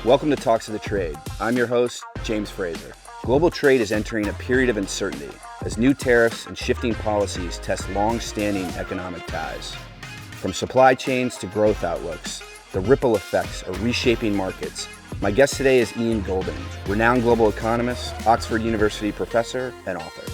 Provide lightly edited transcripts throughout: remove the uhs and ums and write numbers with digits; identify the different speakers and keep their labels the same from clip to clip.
Speaker 1: Welcome to Talks of the Trade. I'm your host, James Fraser. Global trade is entering a period of uncertainty as new tariffs and shifting policies test long-standing economic ties. From supply chains to growth outlooks, the ripple effects are reshaping markets. My guest today is Ian Goldin, renowned global economist, Oxford University professor, and author.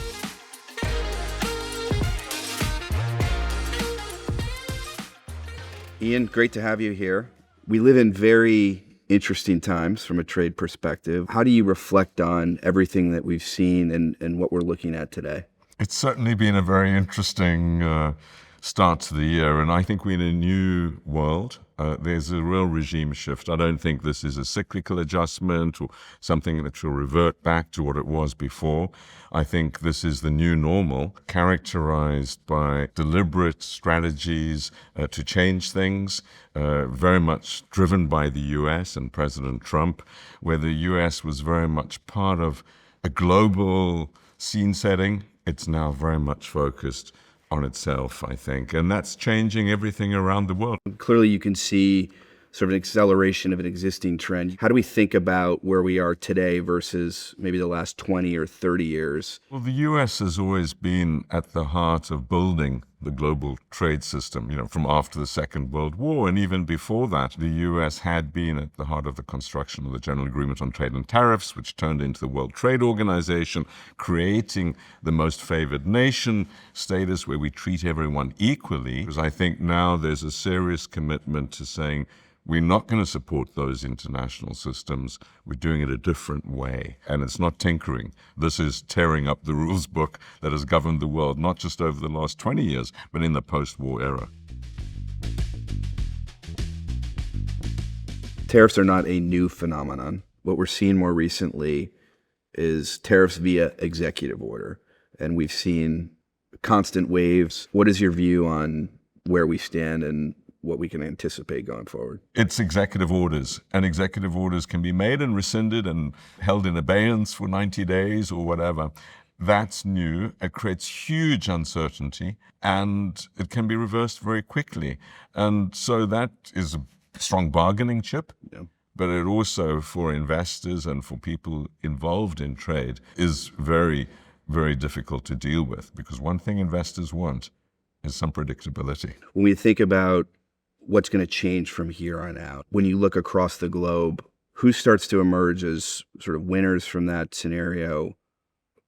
Speaker 1: Ian, great to have you here. We live in very interesting times from a trade perspective. How do you reflect on everything that we've seen and what we're looking at today?
Speaker 2: It's certainly been a very interesting start to the year, and I think we're in a new world. There's a real regime shift. I don't think this is a cyclical adjustment or something that will revert back to what it was before. I think this is the new normal, characterized by deliberate strategies to change things, very much driven by the US and President Trump, where the US was very much part of a global scene setting. It's now very much focused on itself, I think, and that's changing everything around the world.
Speaker 1: Clearly, you can see sort of an acceleration of an existing trend. How do we think about where we are today versus maybe the last 20 or 30 years?
Speaker 2: Well, the U.S. has always been at the heart of building the global trade system, from after the Second World War. And even before that, the U.S. had been at the heart of the construction of the General Agreement on Trade and Tariffs, which turned into the World Trade Organization, creating the most favored nation status where we treat everyone equally. Because I think now there's a serious commitment to saying, we're not going to support those international systems. We're doing it a different way. And it's not tinkering. This is tearing up the rules book that has governed the world, not just over the last 20 years, but in the post-war era.
Speaker 1: Tariffs are not a new phenomenon. What we're seeing more recently is tariffs via executive order. And we've seen constant waves. What is your view on where we stand and what we can anticipate going forward?
Speaker 2: It's executive orders, and executive orders can be made and rescinded and held in abeyance for 90 days or whatever. That's new. It creates huge uncertainty, and it can be reversed very quickly. And so that is a strong bargaining chip. Yeah. But it also, for investors and for people involved in trade, is very, very difficult to deal with, because one thing investors want is some predictability.
Speaker 1: When we think about what's going to change from here on out, when you look across the globe, who starts to emerge as sort of winners from that scenario?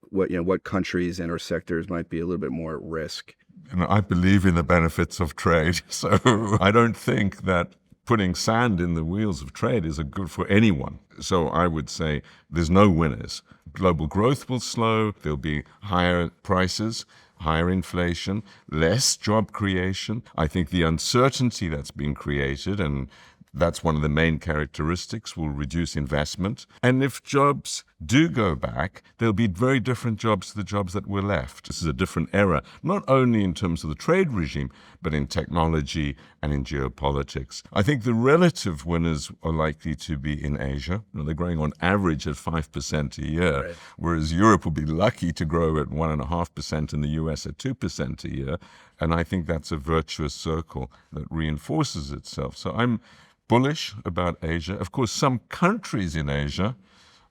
Speaker 1: What countries and or sectors might be a little bit more at risk?
Speaker 2: I believe in the benefits of trade, so I don't think that putting sand in the wheels of trade is good for anyone. So I would say there's no winners. Global growth will slow. There'll be higher prices, higher inflation, less job creation. I think the uncertainty that's been created, and that's one of the main characteristics, will reduce investment. And if jobs do go back, there'll be very different jobs to the jobs that were left. This is a different era, not only in terms of the trade regime, but in technology and in geopolitics. I think the relative winners are likely to be in Asia. They're growing on average at 5% a year, right, whereas Europe will be lucky to grow at 1.5% and the US at 2% a year. And I think that's a virtuous circle that reinforces itself. So I'm bullish about Asia. Of course, some countries in Asia,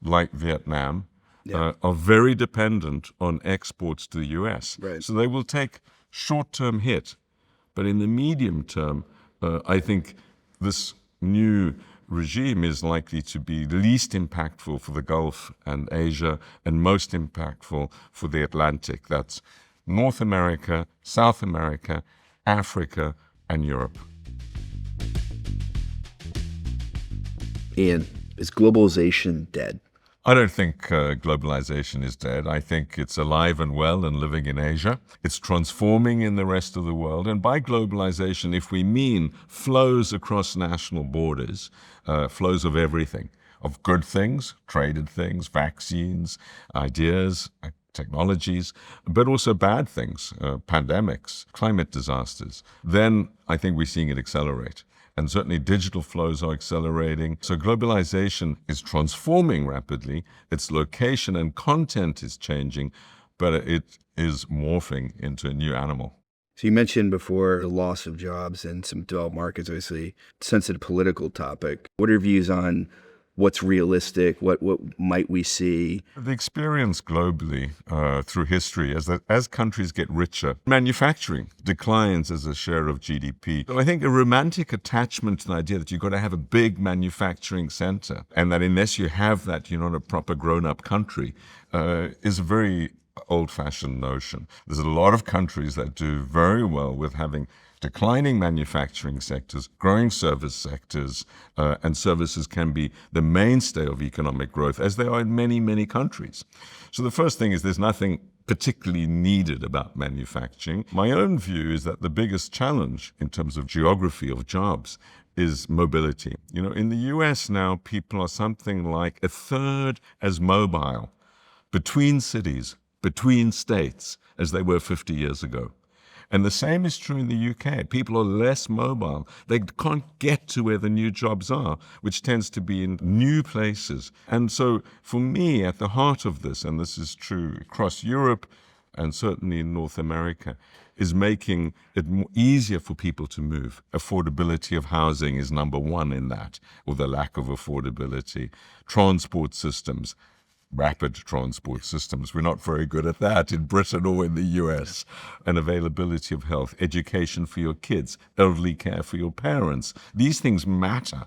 Speaker 2: like Vietnam, are very dependent on exports to the US. Right. So they will take short-term hit. But in the medium term, I think this new regime is likely to be least impactful for the Gulf and Asia and most impactful for the Atlantic. That's North America, South America, Africa, and Europe.
Speaker 1: Ian, is globalization dead?
Speaker 2: I don't think globalization is dead. I think it's alive and well and living in Asia. It's transforming in the rest of the world. And by globalization, if we mean flows across national borders, flows of everything, of good things, traded things, vaccines, ideas, technologies, but also bad things, pandemics, climate disasters, then I think we're seeing it accelerate. And certainly digital flows are accelerating. So globalization is transforming rapidly. Its location and content is changing, but it is morphing into a new animal.
Speaker 1: So you mentioned before the loss of jobs in some developed markets, obviously sensitive political topic. What are your views on what's realistic? What might we see?
Speaker 2: The experience globally through history is that as countries get richer, manufacturing declines as a share of GDP. So I think a romantic attachment to the idea that you've got to have a big manufacturing center and that unless you have that, you're not a proper grown-up country is a very old-fashioned notion. There's a lot of countries that do very well with having declining manufacturing sectors, growing service sectors, and services can be the mainstay of economic growth, as they are in many, many countries. So the first thing is there's nothing particularly needed about manufacturing. My own view is that the biggest challenge in terms of geography of jobs is mobility. You know, in the US now, people are something like a third as mobile between cities, between states, as they were 50 years ago. And the same is true in the UK. People are less mobile. They can't get to where the new jobs are, which tends to be in new places. And so for me, at the heart of this, and this is true across Europe and certainly in North America, is making it easier for people to move. Affordability of housing is number one in that, or the lack of affordability. Transport systems. Rapid transport systems. We're not very good at that in Britain or in the US. And availability of health, education for your kids, elderly care for your parents. These things matter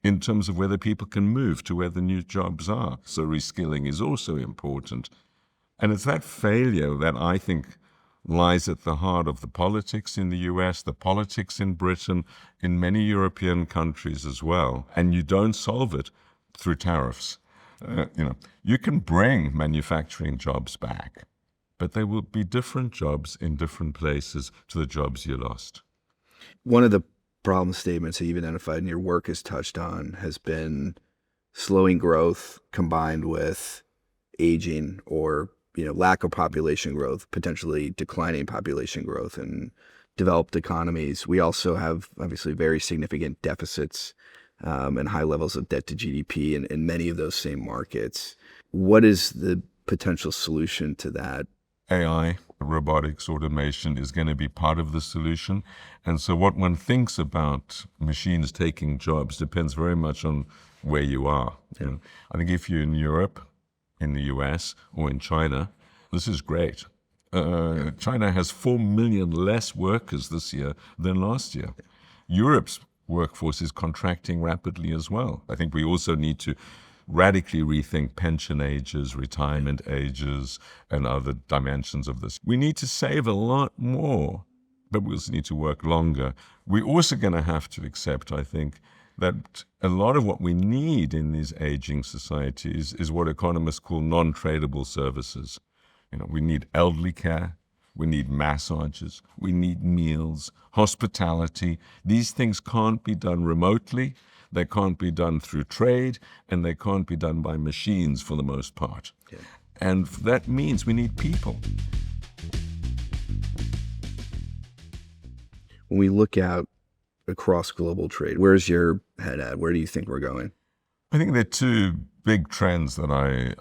Speaker 2: in terms of whether people can move to where the new jobs are. So reskilling is also important. And it's that failure that I think lies at the heart of the politics in the US, the politics in Britain, in many European countries as well. And you don't solve it through tariffs. You can bring manufacturing jobs back, but they will be different jobs in different places to the jobs you lost.
Speaker 1: One of the problem statements that you've identified and your work has touched on has been slowing growth combined with aging or lack of population growth, potentially declining population growth in developed economies. We also have obviously very significant deficits and high levels of debt to GDP in many of those same markets. What is the potential solution to that?
Speaker 2: AI, robotics, automation is going to be part of the solution. And so what one thinks about machines taking jobs depends very much on where you are. Yeah. I think if you're in Europe, in the US, or in China, this is great. China has 4 million less workers this year than last year. Europe's workforce is contracting rapidly as well. I think we also need to radically rethink pension ages, retirement ages, and other dimensions of this. We need to save a lot more, but we also need to work longer. We're also going to have to accept, I think, that a lot of what we need in these aging societies is what economists call non-tradable services. We need elderly care. We need massages, we need meals, hospitality. These things can't be done remotely, they can't be done through trade, and they can't be done by machines for the most part. Yeah. And that means we need people.
Speaker 1: When we look out across global trade, where's your head at? Where do you think we're going?
Speaker 2: I think there are two big trends that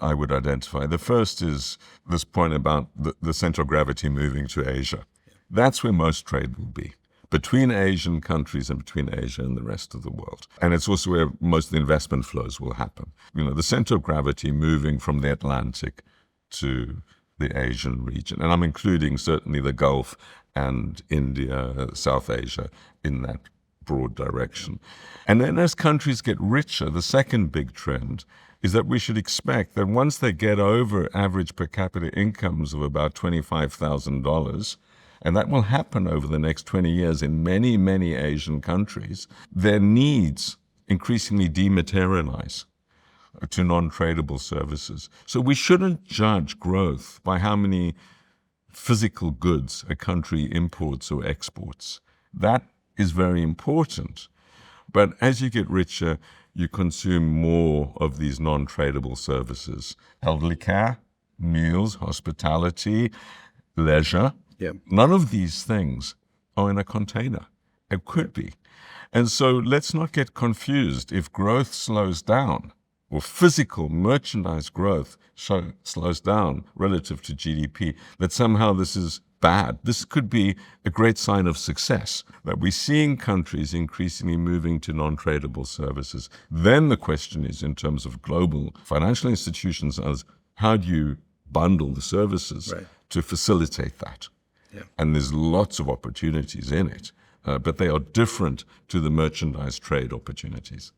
Speaker 2: I would identify. The first is this point about the center of gravity moving to Asia. That's where most trade will be, between Asian countries and between Asia and the rest of the world. And it's also where most of the investment flows will happen. The center of gravity moving from the Atlantic to the Asian region. And I'm including certainly the Gulf and India, South Asia in that broad direction. And then as countries get richer, the second big trend is that we should expect that once they get over average per capita incomes of about $25,000, and that will happen over the next 20 years in many, many Asian countries, their needs increasingly dematerialize to non-tradable services. So we shouldn't judge growth by how many physical goods a country imports or exports. That is very important. But as you get richer, you consume more of these non-tradable services. Elderly care, meals, hospitality, leisure. Yeah. None of these things are in a container. It could be. And so let's not get confused. If growth slows down, or physical merchandise growth slows down relative to GDP, that somehow this is bad. This could be a great sign of success, that we're seeing countries increasingly moving to non-tradable services. Then the question is, in terms of global financial institutions, as how do you bundle the services to facilitate that? Yeah. And there's lots of opportunities in it, but they are different to the merchandise trade opportunities.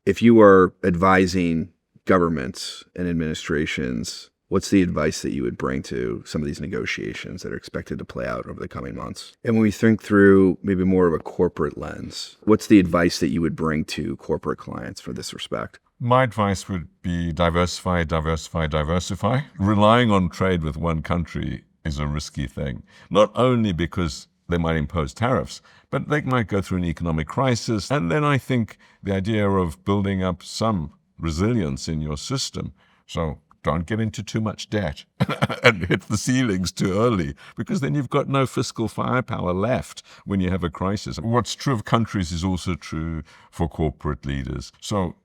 Speaker 1: If you are advising governments and administrations, what's the advice that you would bring to some of these negotiations that are expected to play out over the coming months? And when we think through maybe more of a corporate lens, what's the advice that you would bring to corporate clients for this respect?
Speaker 2: My advice would be diversify, diversify, diversify. Relying on trade with one country is a risky thing, not only because they might impose tariffs, but they might go through an economic crisis. And then I think the idea of building up some resilience in your system. So don't get into too much debt and hit the ceilings too early, because then you've got no fiscal firepower left when you have a crisis. What's true of countries is also true for corporate leaders. So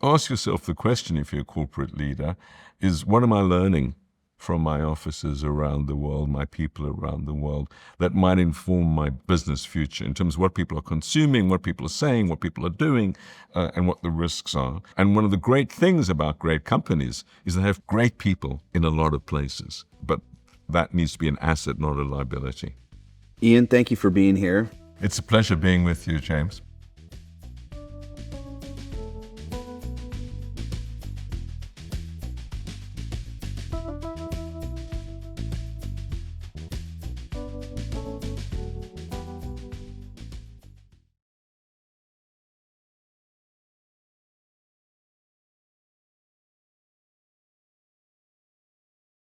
Speaker 2: ask yourself the question, if you're a corporate leader, is what am I learning from my officers around the world, my people around the world, that might inform my business future in terms of what people are consuming, what people are saying, what people are doing, and what the risks are. And one of the great things about great companies is they have great people in a lot of places, but that needs to be an asset, not a liability.
Speaker 1: Ian, thank you for being here.
Speaker 2: It's a pleasure being with you, James.